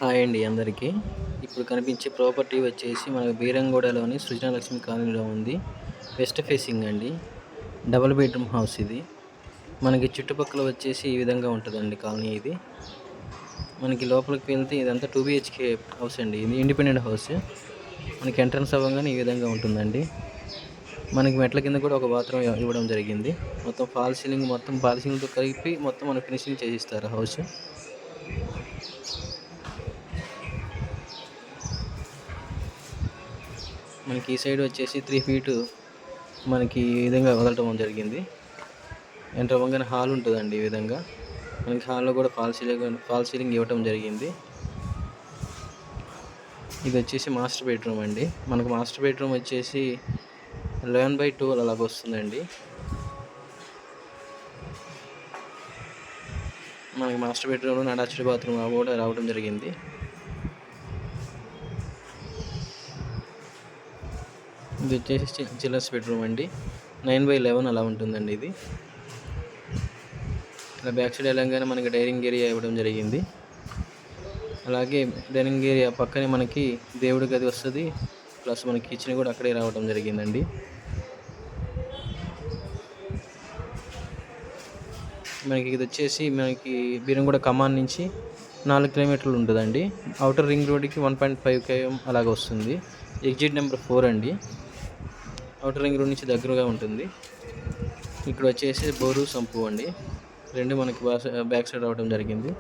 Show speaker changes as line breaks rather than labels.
Hi అండి అందరికీ. ఇప్పుడు కనిపించే ప్రాపర్టీ వచ్చేసి మనకు బీరంగూడలోని సృజనలక్ష్మి కాలనీలో ఉంది. వెస్ట్ ఫేసింగ్ అండి. డబుల్ బెడ్రూమ్ హౌస్ ఇది. మనకి చుట్టుపక్కల వచ్చేసి ఈ విధంగా ఉంటుందండి కాలనీ ఇది. మనకి లోపలికి వెళ్తే ఇదంతా 2 BHK హౌస్ అండి. ఇది ఇండిపెండెంట్ హౌస్. మనకి ఎంట్రన్స్ అవ్వగానే ఈ విధంగా ఉంటుందండి. మనకి మెట్ల కింద కూడా ఒక బాత్రూమ్ ఇవ్వడం జరిగింది. మొత్తం ఫాల్ సీలింగ్ మొత్తం పాలిషింగ్తో కలిపి మొత్తం మనకు ఫినిషింగ్ చేసిస్తారు హౌస్. మనకి ఈ సైడ్ వచ్చేసి 3 ఫీటు మనకి ఈ విధంగా వదలటం జరిగింది. ఎంటర్ అవ్వగానే హాల్ ఉంటుందండి. ఈ విధంగా మనకి హాల్లో కూడా ఫాల్ సీలింగ్ ఇవ్వటం జరిగింది. ఇది వచ్చేసి మాస్టర్ బెడ్రూమ్ అండి. మనకు మాస్టర్ బెడ్రూమ్ వచ్చేసి 11/12 అలాగ వస్తుందండి. మనకి మాస్టర్ బెడ్రూమ్లో అటాచ్డ్ బాత్రూమ్ కూడా రావడం జరిగింది. ఇది వచ్చేసి చిల్డ్రన్స్ బెడ్రూమ్ అండి. 9/11 అలా ఉంటుందండి ఇది. ఇలా బ్యాక్ సైడ్ వెళ్ళంగానే మనకి డైనింగ్ ఏరియా ఇవ్వడం జరిగింది. అలాగే డైనింగ్ ఏరియా పక్కనే మనకి దేవుడి గది వస్తుంది. ప్లస్ మనకి కిచెన్ కూడా అక్కడే రావడం జరిగిందండి. మనకి ఇది వచ్చేసి మనకి బీరంగూడ కమాన్ నుంచి 4 కిలోమీటర్లు ఉంటుందండి. అవుటర్ రింగ్ రోడ్డుకి 1.5 km అలాగ వస్తుంది. ఎగ్జిట్ నెంబర్ 4 అండి. అవుటర్ రింగ్ రోడ్ నుంచి దగ్గరగా ఉంటుంది. ఇక్కడ వచ్చేసి బోరు సంపు అండి. రెండు మనకి బ్యాక్ సైడ్ రావడం జరిగింది.